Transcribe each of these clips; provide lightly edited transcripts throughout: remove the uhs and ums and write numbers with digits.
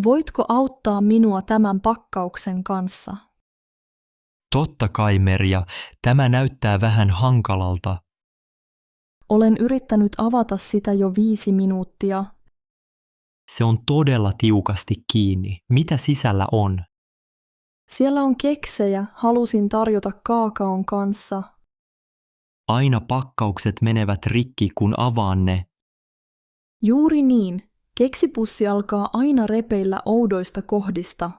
Voitko auttaa minua tämän pakkauksen kanssa? Totta kai, Merja, tämä näyttää vähän hankalalta. Olen yrittänyt avata sitä jo 5 minuuttia. Se on todella tiukasti kiinni. Mitä sisällä on? Siellä on keksejä, halusin tarjota kaakaon kanssa. Aina pakkaukset menevät rikki, kun avaan ne. Juuri niin. Keksipussi alkaa aina repeillä oudoista kohdista.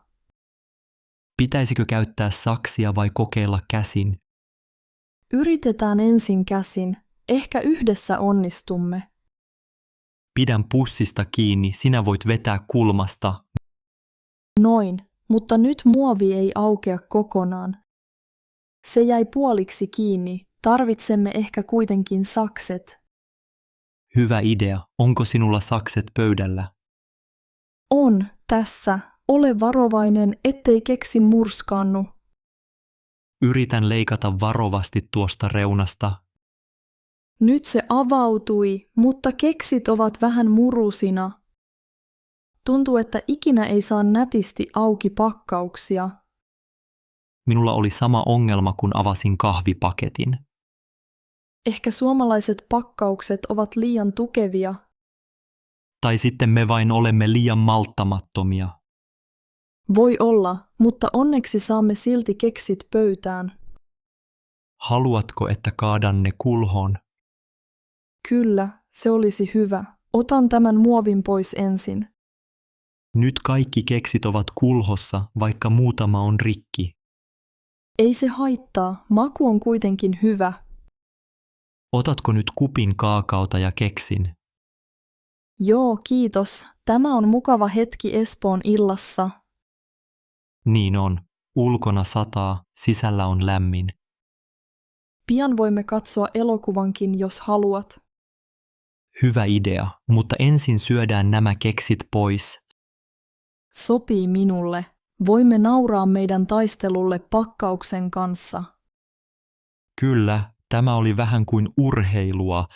Pitäisikö käyttää saksia vai kokeilla käsin? Yritetään ensin käsin. Ehkä yhdessä onnistumme. Pidän pussista kiinni, sinä voit vetää kulmasta. Noin, mutta nyt muovi ei aukea kokonaan. Se jäi puoliksi kiinni. Tarvitsemme ehkä kuitenkin sakset. Hyvä idea. Onko sinulla sakset pöydällä? On, tässä. Ole varovainen, ettei keksi murskaannu. Yritän leikata varovasti tuosta reunasta. Nyt se avautui, mutta keksit ovat vähän murusina. Tuntuu, että ikinä ei saa nätisti auki pakkauksia. Minulla oli sama ongelma, kun avasin kahvipaketin. Ehkä suomalaiset pakkaukset ovat liian tukevia. Tai sitten me vain olemme liian malttamattomia. Voi olla, mutta onneksi saamme silti keksit pöytään. Haluatko, että kaadan ne kulhoon? Kyllä, se olisi hyvä. Otan tämän muovin pois ensin. Nyt kaikki keksit ovat kulhossa, vaikka muutama on rikki. Ei se haittaa, maku on kuitenkin hyvä. Otatko nyt kupin kaakaota ja keksin? Joo, kiitos. Tämä on mukava hetki Espoon illassa. Niin on. Ulkona sataa, sisällä on lämmin. Pian voimme katsoa elokuvankin, jos haluat. Hyvä idea, mutta ensin syödään nämä keksit pois. Sopii minulle. Voimme nauraa meidän taistelulle pakkauksen kanssa. Kyllä, tämä oli vähän kuin urheilua.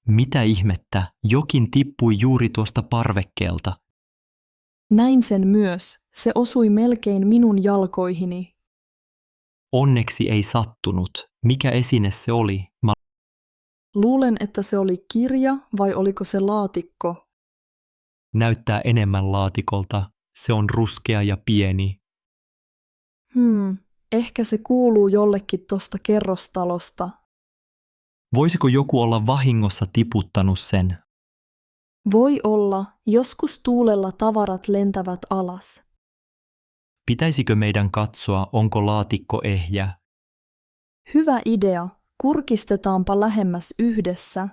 Mitä ihmettä, jokin tippui juuri tuosta parvekkeelta. Näin sen myös. Se osui melkein minun jalkoihini. Onneksi ei sattunut. Mikä esine se oli? Luulen, että se oli kirja vai oliko se laatikko? Näyttää enemmän laatikolta. Se on ruskea ja pieni. Ehkä se kuuluu jollekin tosta kerrostalosta. Voisiko joku olla vahingossa tiputtanut sen? Voi olla, joskus tuulella tavarat lentävät alas. Pitäisikö meidän katsoa, onko laatikko ehjä? Hyvä idea. Kurkistetaanpa lähemmäs yhdessä.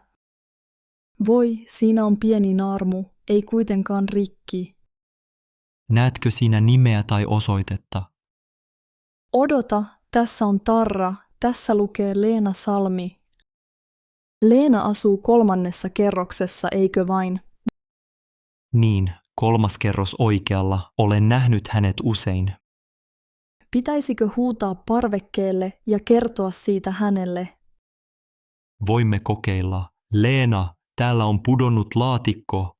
Voi, siinä on pieni naarmu, ei kuitenkaan rikki. Näetkö siinä nimeä tai osoitetta? Odota, tässä on tarra, tässä lukee Leena Salmi. Leena asuu 3. kerroksessa, eikö vain? Niin, 3. kerros oikealla. Olen nähnyt hänet usein. Pitäisikö huutaa parvekkeelle ja kertoa siitä hänelle? Voimme kokeilla. Leena, täällä on pudonnut laatikko.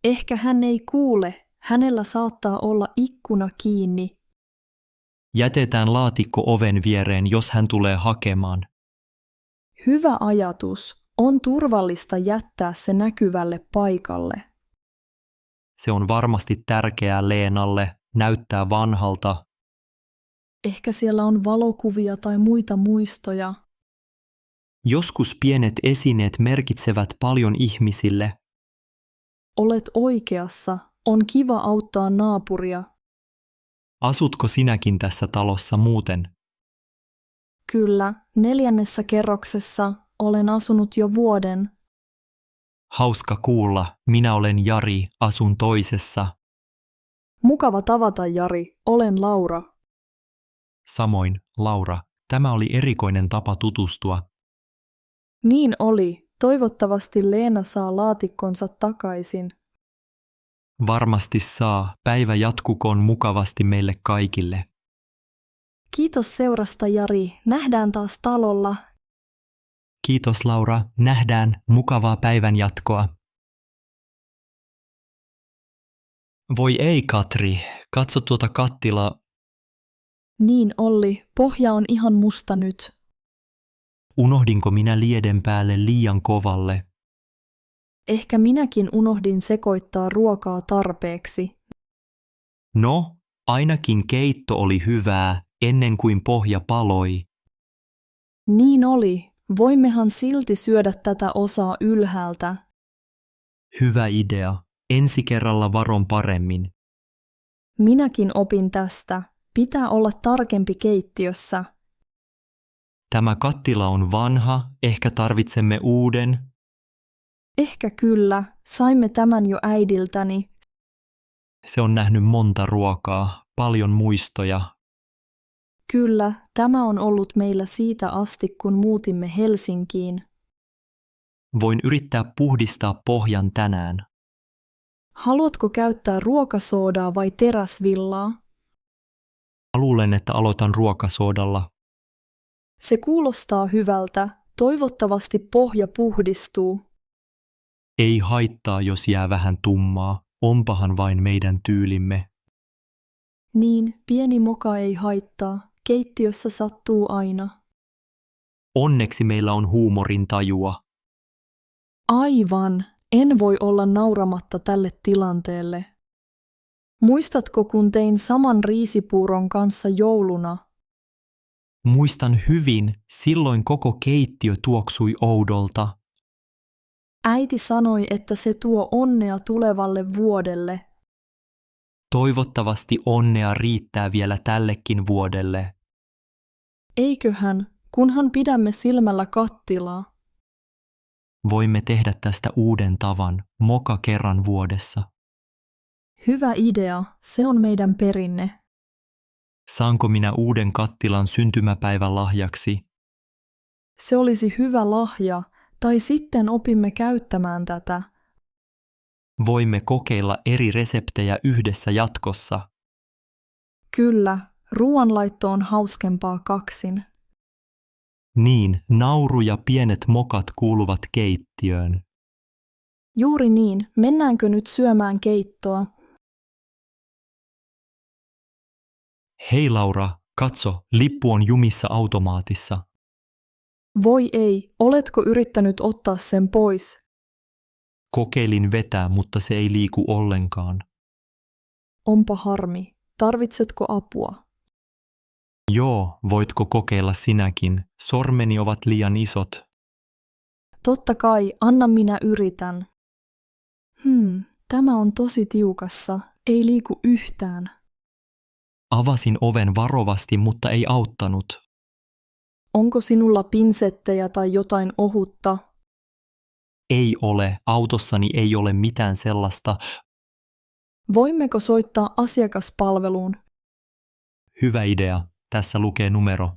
Ehkä hän ei kuule. Hänellä saattaa olla ikkuna kiinni. Jätetään laatikko oven viereen, jos hän tulee hakemaan. Hyvä ajatus. On turvallista jättää se näkyvälle paikalle. Se on varmasti tärkeää Leenalle, näyttää vanhalta. Ehkä siellä on valokuvia tai muita muistoja. Joskus pienet esineet merkitsevät paljon ihmisille. Olet oikeassa. On kiva auttaa naapuria. Asutko sinäkin tässä talossa muuten? Kyllä, 4. kerroksessa olen asunut jo vuoden. Hauska kuulla. Minä olen Jari, asun toisessa. Mukava tavata, Jari. Olen Laura. Samoin, Laura. Tämä oli erikoinen tapa tutustua. Niin oli. Toivottavasti Leena saa laatikkonsa takaisin. Varmasti saa. Päivä jatkukoon mukavasti meille kaikille. Kiitos seurasta, Jari. Nähdään taas talolla. Kiitos Laura. Nähdään. Mukavaa päivän jatkoa. Voi ei, Katri. Katso tuota kattilaa. Niin, Olli, pohja on ihan musta nyt. Unohdinko minä lieden päälle liian kovalle? Ehkä minäkin unohdin sekoittaa ruokaa tarpeeksi. No, ainakin keitto oli hyvää ennen kuin pohja paloi. Niin oli. Voimmehan silti syödä tätä osaa ylhäältä. Hyvä idea. Ensi kerralla varon paremmin. Minäkin opin tästä. Pitää olla tarkempi keittiössä. Tämä kattila on vanha, ehkä tarvitsemme uuden. Ehkä kyllä. Saimme tämän jo äidiltäni. Se on nähnyt monta ruokaa, paljon muistoja. Kyllä, tämä on ollut meillä siitä asti, kun muutimme Helsinkiin. Voin yrittää puhdistaa pohjan tänään. Haluatko käyttää ruokasoodaa vai teräsvillaa? Luulen, että aloitan ruokasoodalla. Se kuulostaa hyvältä. Toivottavasti pohja puhdistuu. Ei haittaa, jos jää vähän tummaa. Onpahan vain meidän tyylimme. Niin, pieni moka ei haittaa. Keittiössä sattuu aina. Onneksi meillä on huumorintajua. Aivan. En voi olla nauramatta tälle tilanteelle. Muistatko, kun tein saman riisipuuron kanssa jouluna? Muistan hyvin, silloin koko keittiö tuoksui oudolta. Äiti sanoi, että se tuo onnea tulevalle vuodelle. Toivottavasti onnea riittää vielä tällekin vuodelle. Eiköhän, kunhan pidämme silmällä kattilaa. Voimme tehdä tästä uuden tavan, moka kerran vuodessa. Hyvä idea, se on meidän perinne. Saanko minä uuden kattilan syntymäpäivän lahjaksi? Se olisi hyvä lahja, tai sitten opimme käyttämään tätä. Voimme kokeilla eri reseptejä yhdessä jatkossa. Kyllä, ruoanlaitto on hauskempaa kaksin. Niin, nauru ja pienet mokat kuuluvat keittiöön. Juuri niin, mennäänkö nyt syömään keittoa? Hei Laura, katso, lippu on jumissa automaatissa. Voi ei, oletko yrittänyt ottaa sen pois? Kokeilin vetää, mutta se ei liiku ollenkaan. Onpa harmi. Tarvitsetko apua? Joo, voitko kokeilla sinäkin? Sormeni ovat liian isot. Totta kai, anna minä yritän. Tämä on tosi tiukassa. Ei liiku yhtään. Avasin oven varovasti, mutta ei auttanut. Onko sinulla pinsettejä tai jotain ohutta? Ei ole, autossani ei ole mitään sellaista. Voimmeko soittaa asiakaspalveluun? Hyvä idea, tässä lukee numero.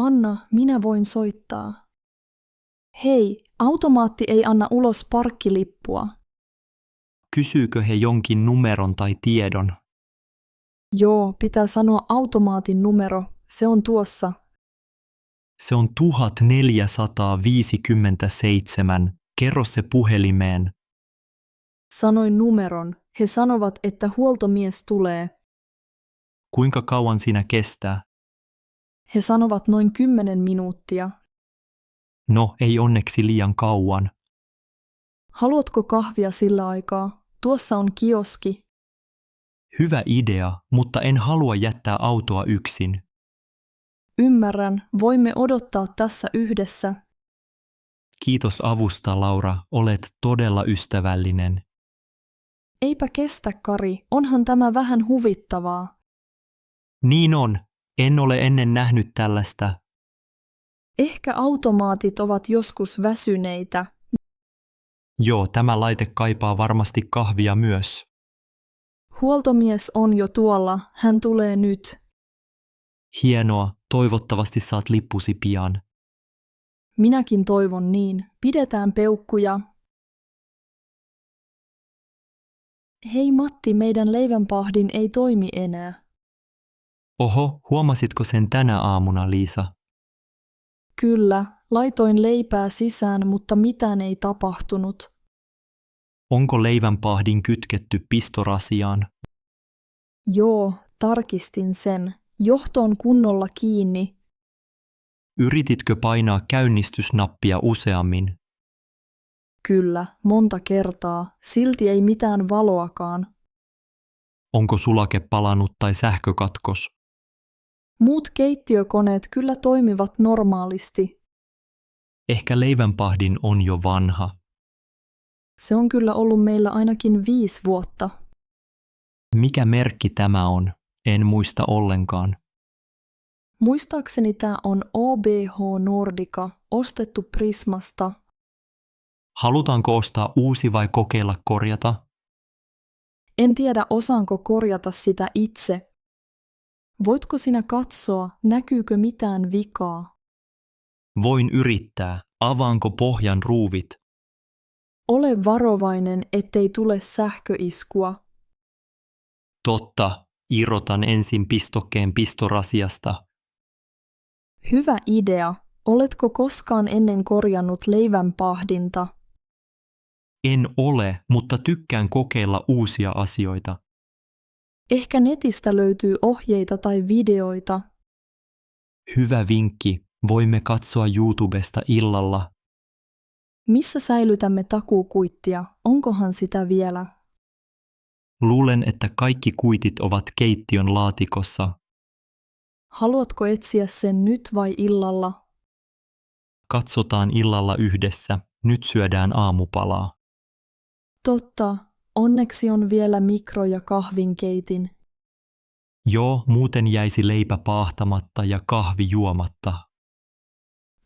Anna, minä voin soittaa. Hei, automaatti ei anna ulos parkkilippua. Kysyykö he jonkin numeron tai tiedon? Joo, pitää sanoa automaatin numero. Se on tuossa. Se on 1457. Kerro se puhelimeen. Sanoin numeron. He sanovat, että huoltomies tulee. Kuinka kauan sinä kestää? He sanovat noin 10 minuuttia. No, ei onneksi liian kauan. Haluatko kahvia sillä aikaa? Tuossa on kioski. Hyvä idea, mutta en halua jättää autoa yksin. Ymmärrän, voimme odottaa tässä yhdessä. Kiitos avusta, Laura, olet todella ystävällinen. Eipä kestä, Kari, onhan tämä vähän huvittavaa. Niin on, en ole ennen nähnyt tällaista. Ehkä automaatit ovat joskus väsyneitä. Joo, tämä laite kaipaa varmasti kahvia myös. Huoltomies on jo tuolla, hän tulee nyt. Hienoa, toivottavasti saat lippusi pian. Minäkin toivon niin, pidetään peukkuja. Hei Matti, meidän leivänpahdin ei toimi enää. Oho, huomasitko sen tänä aamuna, Liisa? Kyllä, laitoin leipää sisään, mutta mitään ei tapahtunut. Onko leivänpahdin kytketty pistorasiaan? Joo, tarkistin sen. Johto on kunnolla kiinni. Yrititkö painaa käynnistysnappia useammin? Kyllä, monta kertaa. Silti ei mitään valoakaan. Onko sulake palanut tai sähkökatkos? Muut keittiökoneet kyllä toimivat normaalisti. Ehkä leivänpahdin on jo vanha. Se on kyllä ollut meillä ainakin 5 vuotta. Mikä merkki tämä on? En muista ollenkaan. Muistaakseni tämä on OBH Nordica, ostettu Prismasta. Halutaanko ostaa uusi vai kokeilla korjata? En tiedä, osaanko korjata sitä itse. Voitko sinä katsoa, näkyykö mitään vikaa? Voin yrittää. Avaanko pohjan ruuvit? Ole varovainen, ettei tule sähköiskua. Totta. Irrotan ensin pistokkeen pistorasiasta. Hyvä idea. Oletko koskaan ennen korjannut leivänpahdinta? En ole, mutta tykkään kokeilla uusia asioita. Ehkä netistä löytyy ohjeita tai videoita. Hyvä vinkki. Voimme katsoa YouTubesta illalla. Missä säilytämme takuukuittia? Onkohan sitä vielä? Luulen, että kaikki kuitit ovat keittiön laatikossa. Haluatko etsiä sen nyt vai illalla? Katsotaan illalla yhdessä. Nyt syödään aamupalaa. Totta, onneksi on vielä mikro- ja kahvinkeitin. Joo, muuten jäisi leipä paahtamatta ja kahvi juomatta.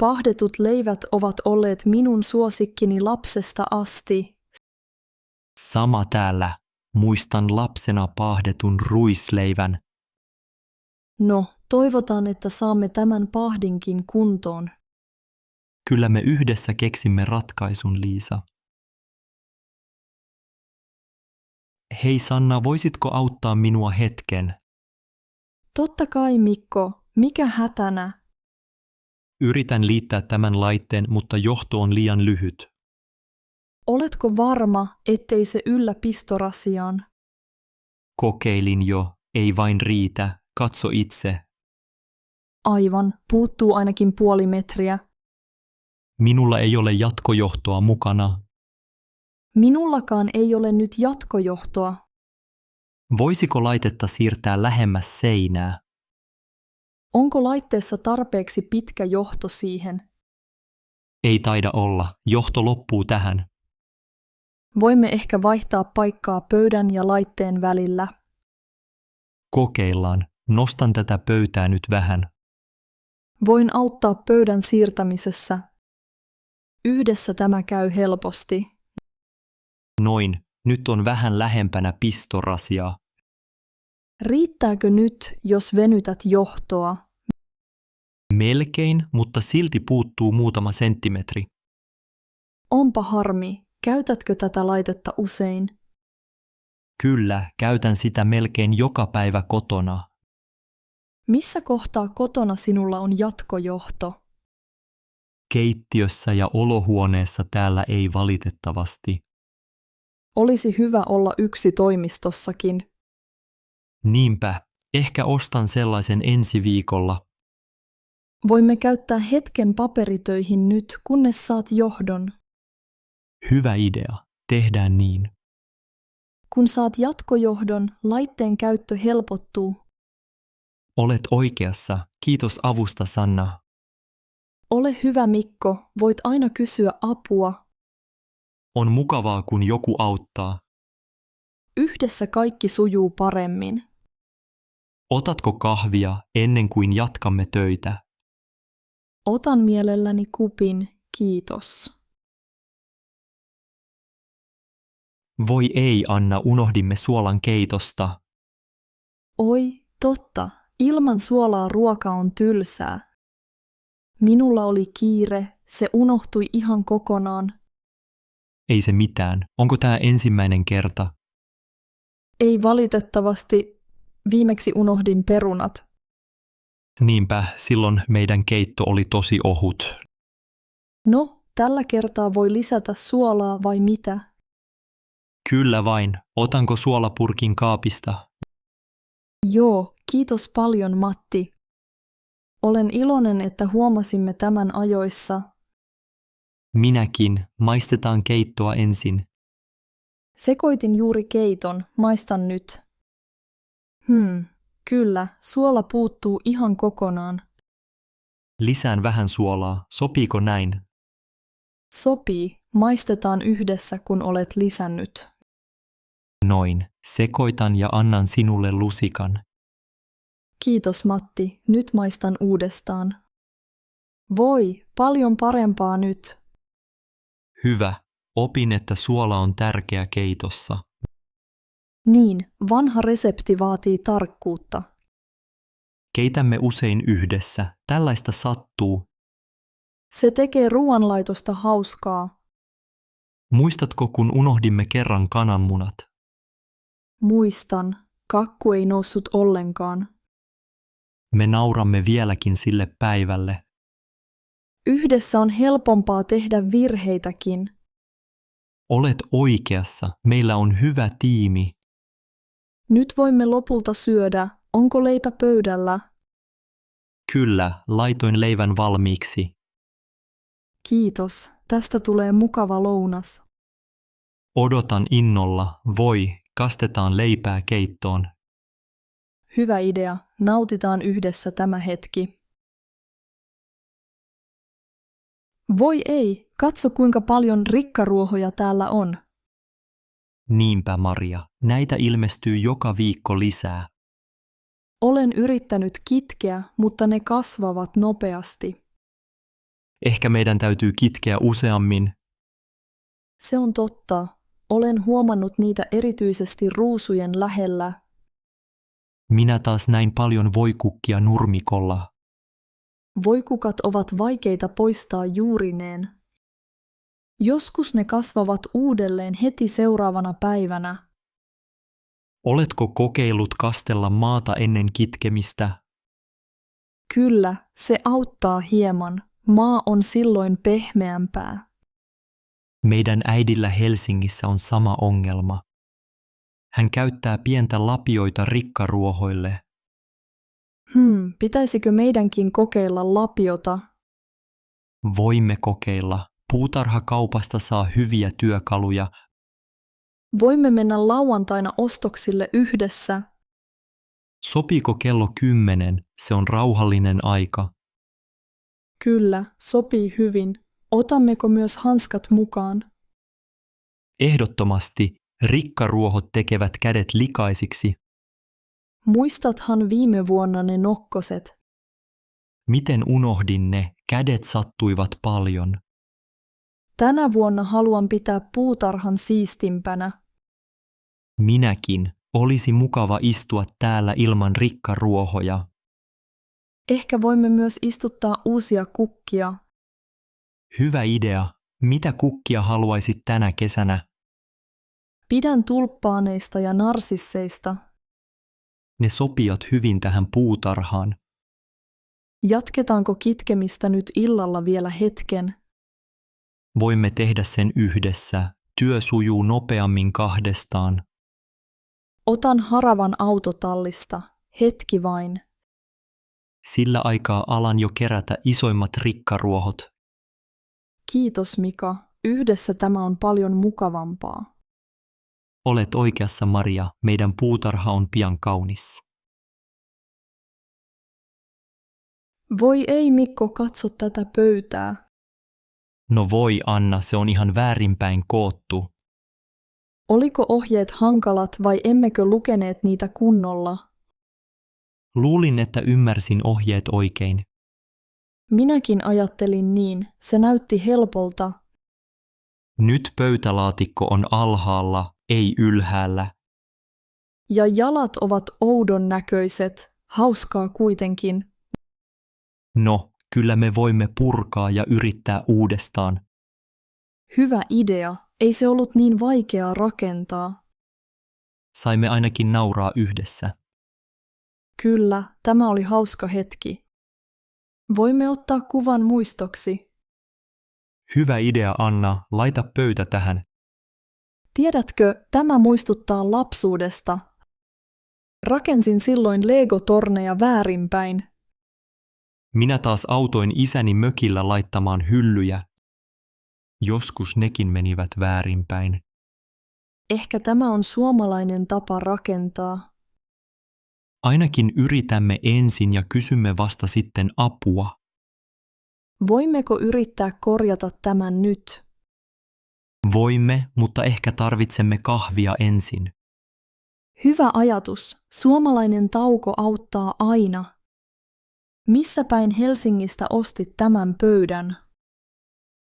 Pahdetut leivät ovat olleet minun suosikkini lapsesta asti. Sama täällä. Muistan lapsena paahdetun ruisleivän. No, toivotaan, että saamme tämän pahdinkin kuntoon. Kyllä me yhdessä keksimme ratkaisun, Liisa. Hei Sanna, voisitko auttaa minua hetken? Totta kai, Mikko. Mikä hätänä? Yritän liittää tämän laitteen, mutta johto on liian lyhyt. Oletko varma, ettei se yllä pistorasiaan? Kokeilin jo, ei vain riitä. Katso itse. Aivan, puuttuu ainakin 0,5 metriä. Minulla ei ole jatkojohtoa mukana. Minullakaan ei ole nyt jatkojohtoa. Voisiko laitetta siirtää lähemmäs seinää? Onko laitteessa tarpeeksi pitkä johto siihen? Ei taida olla. Johto loppuu tähän. Voimme ehkä vaihtaa paikkaa pöydän ja laitteen välillä. Kokeillaan. Nostan tätä pöytää nyt vähän. Voin auttaa pöydän siirtämisessä. Yhdessä tämä käy helposti. Noin. Nyt on vähän lähempänä pistorasiaa. Riittääkö nyt, jos venytät johtoa? Melkein, mutta silti puuttuu muutama senttimetri. Onpa harmi. Käytätkö tätä laitetta usein? Kyllä, käytän sitä melkein joka päivä kotona. Missä kohtaa kotona sinulla on jatkojohto? Keittiössä ja olohuoneessa täällä ei valitettavasti. Olisi hyvä olla yksi toimistossakin. Niinpä, ehkä ostan sellaisen ensi viikolla. Voimme käyttää hetken paperitöihin nyt, kunnes saat johdon. Hyvä idea, tehdään niin. Kun saat jatkojohdon, laitteen käyttö helpottuu. Olet oikeassa, kiitos avusta Sanna. Ole hyvä, Mikko, voit aina kysyä apua. On mukavaa, kun joku auttaa. Yhdessä kaikki sujuu paremmin. Otatko kahvia ennen kuin jatkamme töitä? Otan mielelläni kupin, kiitos. Voi ei, Anna, unohdimme suolan keitosta. Oi, totta, ilman suolaa ruoka on tylsää. Minulla oli kiire, se unohtui ihan kokonaan. Ei se mitään. Onko tämä ensimmäinen kerta? Ei valitettavasti, viimeksi unohdin perunat. Niinpä, silloin meidän keitto oli tosi ohut. No, tällä kertaa voi lisätä suolaa vai mitä? Kyllä vain. Otanko suolapurkin kaapista? Joo, kiitos paljon Matti. Olen iloinen, että huomasimme tämän ajoissa. Minäkin. Maistetaan keittoa ensin. Sekoitin juuri keiton, maistan nyt. Kyllä, suola puuttuu ihan kokonaan. Lisään vähän suolaa. Sopiiko näin? Sopii, maistetaan yhdessä, kun olet lisännyt. Noin. Sekoitan ja annan sinulle lusikan. Kiitos Matti, nyt maistan uudestaan. Voi, paljon parempaa nyt. Hyvä. Opin, että suola on tärkeä keitossa. Niin, vanha resepti vaatii tarkkuutta. Keitämme usein yhdessä. Tällaista sattuu. Se tekee ruoanlaitosta hauskaa. Muistatko, kun unohdimme kerran kananmunat? Muistan, kakku ei noussut ollenkaan. Me nauramme vieläkin sille päivälle. Yhdessä on helpompaa tehdä virheitäkin. Olet oikeassa. Meillä on hyvä tiimi. Nyt voimme lopulta syödä. Onko leipä pöydällä? Kyllä, laitoin leivän valmiiksi. Kiitos, tästä tulee mukava lounas. Odotan innolla. Voi, kastetaan leipää keittoon. Hyvä idea, nautitaan yhdessä tämä hetki. Voi ei, katso kuinka paljon rikkaruohoja täällä on. Niinpä, Maria. Näitä ilmestyy joka viikko lisää. Olen yrittänyt kitkeä, mutta ne kasvavat nopeasti. Ehkä meidän täytyy kitkeä useammin. Se on totta. Olen huomannut niitä erityisesti ruusujen lähellä. Minä taas näin paljon voikukkia nurmikolla. Voikukat ovat vaikeita poistaa juurineen. Joskus ne kasvavat uudelleen heti seuraavana päivänä. Oletko kokeillut kastella maata ennen kitkemistä? Kyllä, se auttaa hieman. Maa on silloin pehmeämpää. Meidän äidillä Helsingissä on sama ongelma. Hän käyttää pientä lapioita rikkaruohoille. Pitäisikö meidänkin kokeilla lapiota? Voimme kokeilla. Puutarhakaupasta saa hyviä työkaluja. Voimme mennä lauantaina ostoksille yhdessä. Sopiiko kello 10? Se on rauhallinen aika. Kyllä, sopii hyvin. Otammeko myös hanskat mukaan? Ehdottomasti rikkaruohot tekevät kädet likaisiksi. Muistathan viime vuonna ne nokkoset? Miten unohdin ne? Kädet sattuivat paljon. Tänä vuonna haluan pitää puutarhan siistimpänä. Minäkin. Olisi mukava istua täällä ilman rikkaruohoja. Ehkä voimme myös istuttaa uusia kukkia. Hyvä idea. Mitä kukkia haluaisit tänä kesänä? Pidän tulppaaneista ja narsisseista. Ne sopivat hyvin tähän puutarhaan. Jatketaanko kitkemistä nyt illalla vielä hetken? Voimme tehdä sen yhdessä. Työ sujuu nopeammin kahdestaan. Otan haravan autotallista. Hetki vain. Sillä aikaa alan jo kerätä isoimmat rikkaruohot. Kiitos Mika. Yhdessä tämä on paljon mukavampaa. Olet oikeassa, Maria. Meidän puutarha on pian kaunis. Voi ei Mikko, katso tätä pöytää. No voi Anna, se on ihan väärinpäin koottu. Oliko ohjeet hankalat vai emmekö lukeneet niitä kunnolla? Luulin, että ymmärsin ohjeet oikein. Minäkin ajattelin niin, se näytti helpolta. Nyt pöytälaatikko on alhaalla, ei ylhäällä. Ja jalat ovat oudon näköiset, hauskaa kuitenkin. No, kyllä me voimme purkaa ja yrittää uudestaan. Hyvä idea, ei se ollut niin vaikeaa rakentaa. Saimme ainakin nauraa yhdessä. Kyllä, tämä oli hauska hetki. Voimme ottaa kuvan muistoksi. Hyvä idea, Anna, laita pöytä tähän. Tiedätkö, tämä muistuttaa lapsuudesta. Rakensin silloin Lego-torneja väärinpäin. Minä taas autoin isäni mökillä laittamaan hyllyjä. Joskus nekin menivät väärinpäin. Ehkä tämä on suomalainen tapa rakentaa. Ainakin yritämme ensin ja kysymme vasta sitten apua. Voimmeko yrittää korjata tämän nyt? Voimme, mutta ehkä tarvitsemme kahvia ensin. Hyvä ajatus. Suomalainen tauko auttaa aina. Missä päin Helsingistä ostit tämän pöydän?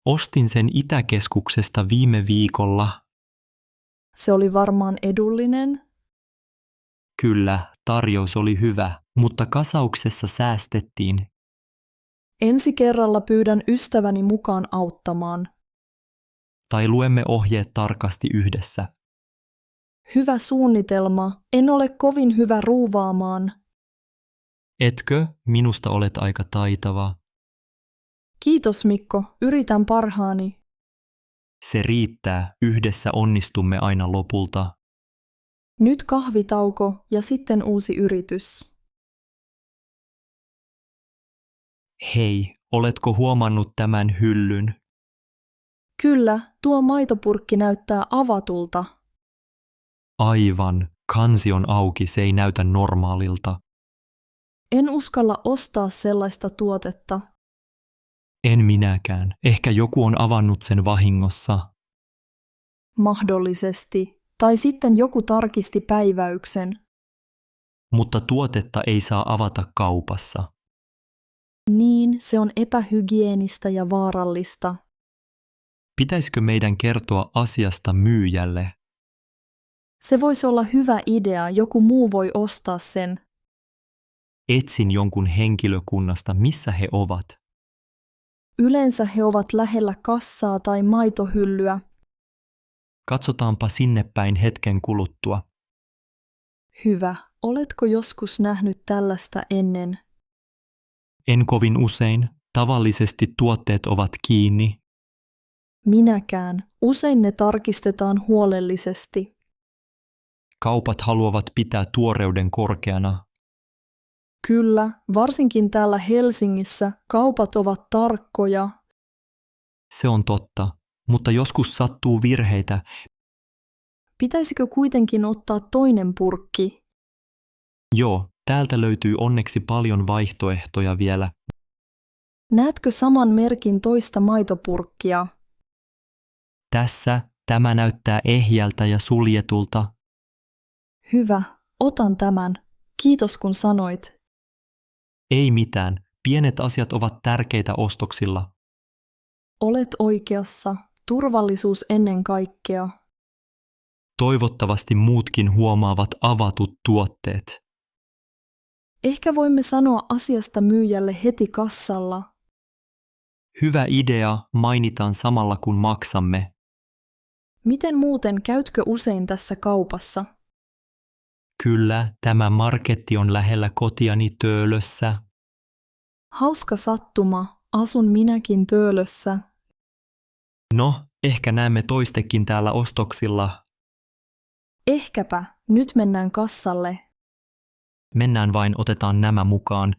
Ostin sen Itäkeskuksesta viime viikolla. Se oli varmaan edullinen. Kyllä, tarjous oli hyvä, mutta kasauksessa säästettiin. Ensi kerralla pyydän ystäväni mukaan auttamaan. Tai luemme ohjeet tarkasti yhdessä. Hyvä suunnitelma. En ole kovin hyvä ruuvaamaan. Etkö? Minusta olet aika taitava. Kiitos Mikko, yritän parhaani. Se riittää, yhdessä onnistumme aina lopulta. Nyt kahvitauko ja sitten uusi yritys. Hei, oletko huomannut tämän hyllyn? Kyllä, tuo maitopurkki näyttää avatulta. Aivan, kansi on auki, se ei näytä normaalilta. En uskalla ostaa sellaista tuotetta. En minäkään, ehkä joku on avannut sen vahingossa. Mahdollisesti. Tai sitten joku tarkisti päiväyksen. Mutta tuotetta ei saa avata kaupassa. Niin, se on epähygienistä ja vaarallista. Pitäisikö meidän kertoa asiasta myyjälle? Se voisi olla hyvä idea, joku muu voi ostaa sen. Etsin jonkun henkilökunnasta, missä he ovat. Yleensä he ovat lähellä kassaa tai maitohyllyä. Katsotaanpa sinne päin hetken kuluttua. Hyvä. Oletko joskus nähnyt tällaista ennen? En kovin usein. Tavallisesti tuotteet ovat kiinni. Minäkään. Usein ne tarkistetaan huolellisesti. Kaupat haluavat pitää tuoreuden korkeana. Kyllä, varsinkin täällä Helsingissä kaupat ovat tarkkoja. Se on totta, mutta joskus sattuu virheitä. Pitäisikö kuitenkin ottaa toinen purkki? Joo, täältä löytyy onneksi paljon vaihtoehtoja vielä. Näetkö saman merkin toista maitopurkkia? Tässä tämä näyttää ehjältä ja suljetulta. Hyvä, otan tämän. Kiitos kun sanoit. Ei mitään, pienet asiat ovat tärkeitä ostoksilla. Olet oikeassa. Turvallisuus ennen kaikkea. Toivottavasti muutkin huomaavat avatut tuotteet. Ehkä voimme sanoa asiasta myyjälle heti kassalla. Hyvä idea, mainitaan samalla kun maksamme. Miten muuten, käytkö usein tässä kaupassa? Kyllä, tämä marketti on lähellä kotiani Töölössä. Hauska sattuma, asun minäkin Töölössä. No, ehkä näemme toistekin täällä ostoksilla. Ehkäpä, nyt mennään kassalle. Mennään vain, otetaan nämä mukaan.